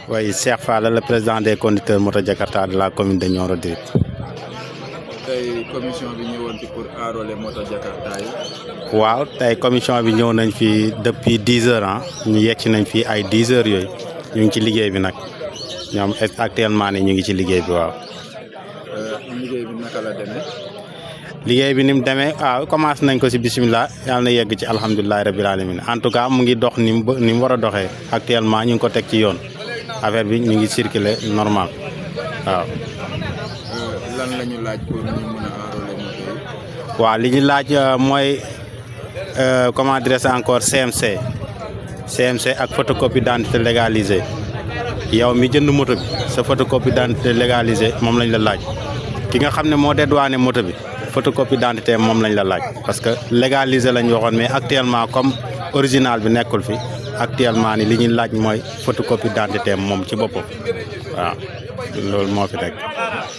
Oui, Cheikh Fall, le président des conducteurs moto Jakarta de la commune de Nioro Direct. tey commission bi ñëwoon fi pour enrôler moto Jakarta yi. waaw tey commission bi ñëw nañ fi depuis 10 heures ñu yegg si nañ fi ay 10 heures yooyu ñu ngi ci liggéey bi nag ñoom actuellement ni ñu ngi ci liggéey bi waaw. liggéey bi naka la demee. liggéey bi ni mu demee waaw commencé nañ ko si bisimilah yàlla na yegg ci alhamdulilah rabil alamin en tout cas mu ngi dox ni mu war a doxee actuellement ñu ngi ko teg ci yoon affaire bi ñu ngi circuler normal waaw. lan la ñu laaj pour ñu mën a enrôler moto yi. waaw li ñu laaj mooy comment dirais-je encore CMC ak photocopie d'identité légalisée yow mi jënd moto bi sa photocopie d'identité légalisée moom lañ la laaj ki nga xam ne moo dédouané moto bi photocopie d'identité moom lañ la laaj parce que légalisé lañ waxoon mais actuellement comme original bi nekkul fi actuellement ni li ñuy laaj mooy photocopie d'identité moom ci boppam waaw loolu moo fi nekk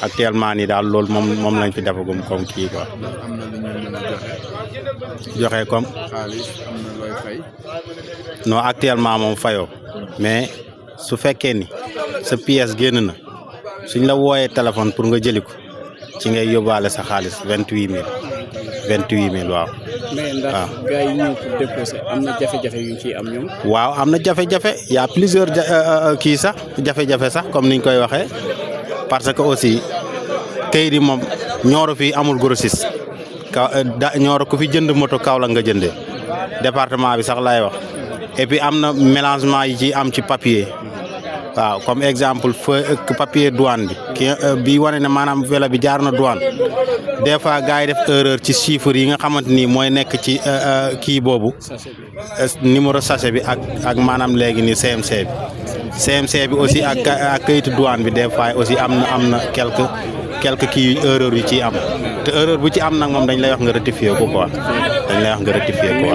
actuellement nii daal loolu moom lañ fi defagum comme kii quoi. am na lu ñu mën a joxe comme. xaalis am na looy fay. non actuellement moom fayoo mais su fekkee ni sa pièce génn na suñ la wooyee téléphone pour nga jëli ko ci ngay yóbbaale sa xaalis 28000 waaw. mais ndax gars yi ñëw pour déposer am na jafe-jafe yu ciy am ñoom. waaw am na jafe-jafe y a plusieurs kii sax jafe-jafe sax comme niñ koy waxee parce que aussi kayit yi moom Nioro fii amul grossiste Nioro ku fi jënd moto Kaolack nga jëndee département bi sax laay wax et puis am na mélangement yi ci am ci papier. waaw comme exemple papier douane bi wane ne maanaam vélo bi jaar na douane des fois gars yi def erreur ci chiffres yi nga xamante ni mooy nekk ci kii boobu numéro sachet bi ak maanaam léegi ni CMC bi aussi ak kayitu douane bi des fois aussi am na quelques kii erreur yu ciy am te erreur bu ci am nag moom dañ lay wax nga rectifier ko quoi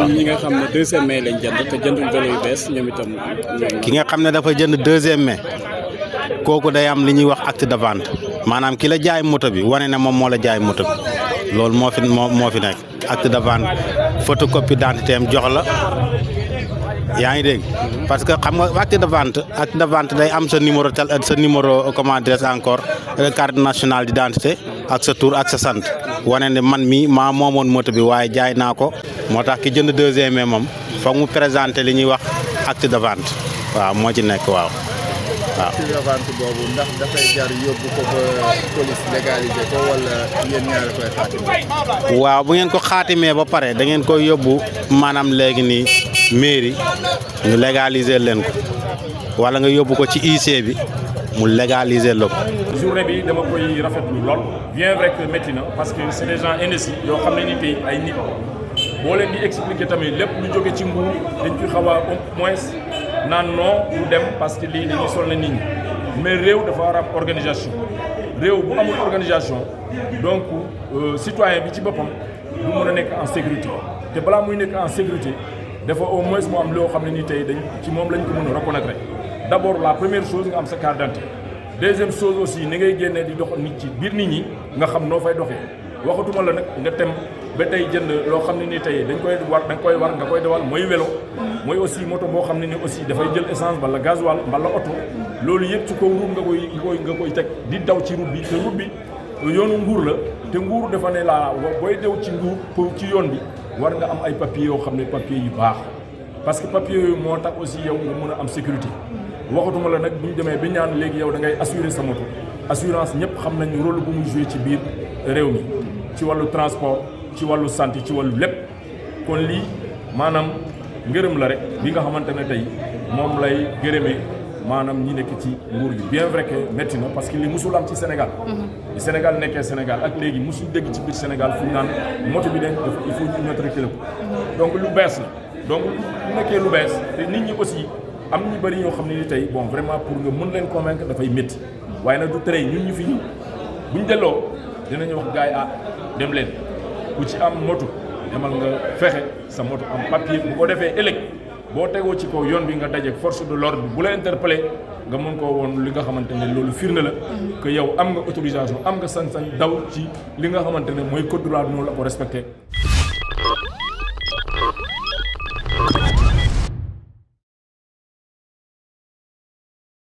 ñi nga xam ne deuxième mai lañ jënd te jëndul vélo yu bees ñoom itam. ki nga xam ne dafa jënd deuxième mai kooku day am li ñuy wax acte de vente maanaam ki la jaay moto bi wane ne moom moo la jaay moto bi loolu moo fi nekk acte de vente photocopie d'identité am jox la yaa ngi dégg parce que xam nga acte de vente day am sa numéro comment dirais-je encore carte nationale d'identité ak sa tur ak sa sant wane ne man mii maa moomoon moto bi waaye jaay naa ko moo tax ki jënd deuxième mai moom foog mu présenter li ñuy wax acte de vente waaw moo ci nekk waaw. acte de vente boobu ndax dafay jar yóbbu ko ba police légalisé ko wala yéen ñaar koy xaatimee. waaw bu ngeen ko xaatimee ba pare da ngeen koy yóbbu maanaam léegi nii mairie ñu légaliser leen ko wala nga yóbbu ko ci IC bi mu légaliser la ko. journée bi dama koy rafetlu lool bien vrai que métti na parce que c'est des gens indécis yoo xam ne ni tey ay nit boo leen di expliquer tamit lépp lu jóge ci nguur dañ fi xaw a au moins naan non du dem parce que lii dañuy sol na nit ñi mais réew dafa war a am organisation réew bu amul organisation donc citoyen bi ci boppam du mën a nekk en sécurité te balaa muy nekk en sécurité dafa au moins mu am loo xam ne ni tey dañ ci moom lañ ko mën a reconnaître d'abord la première chose nga am sa carte d'identité deuxième chose aussi ni ngay génnee di dox nit ci biir nit ñi nga xam noo fay doxee waxatuma la nag nga tem ba tey jënd loo xam ne ni tey da nga koy war nga koy dawal mooy vélo mooy aussi moto boo xam ne ni aussi dafay jël essence wala gasoil wala oto loolu yëpp ci kaw route nga koy teg di daw ci route bi te route bi yoonu nguur la te nguur dafa ne la booy dew ci nguur pour ci yoon bi war nga am ay papiers yoo xam ne papiers yu baax parce que papiers yooyu moo tax aussi yow nga mën a am sécurité waxatuma la nag bu ñu demee ba ñaan léegi yow da ngay assurer sa moto assurance ñëpp xam nañu rôle bu muy joué ci biir réew mi ci wàllu transport ci wàllu santé ci wàllu lépp kon lii maanaam ngërëm la rek bi nga xamante ne tey moom lay gërëmee maanaam ñi nekk ci nguur gi bien vrai que métti na parce que li musul am ci Sénégal li Sénégal nekkee Sénégal ak léegi musul dégg ci biir Sénégal fu ñu naan moto bi dañ def il faut ñu maîtriser ko donc lu bees la donc lu nekkee lu bees te nit ñi aussi am ñu bëri ñoo xam ne ni tey bon vraiment pour nga mën leen convaincre dafay métti waaye nag du tere ñun ñu fi ñu buñ delloo dinañu wax gars yi dem leen ku ci am moto demal nga fexe sa moto am papier bu ko defee ëllëg boo tegoo ci kaw yoon bi nga dajeek force de l'ordre bu la interpellé nga mën koo woon li nga xamante ne loolu firnde la que yow am nga autorisation am nga sañ-sañ daw ci li nga xamante ne mooy code de la route noonu la ko respecté.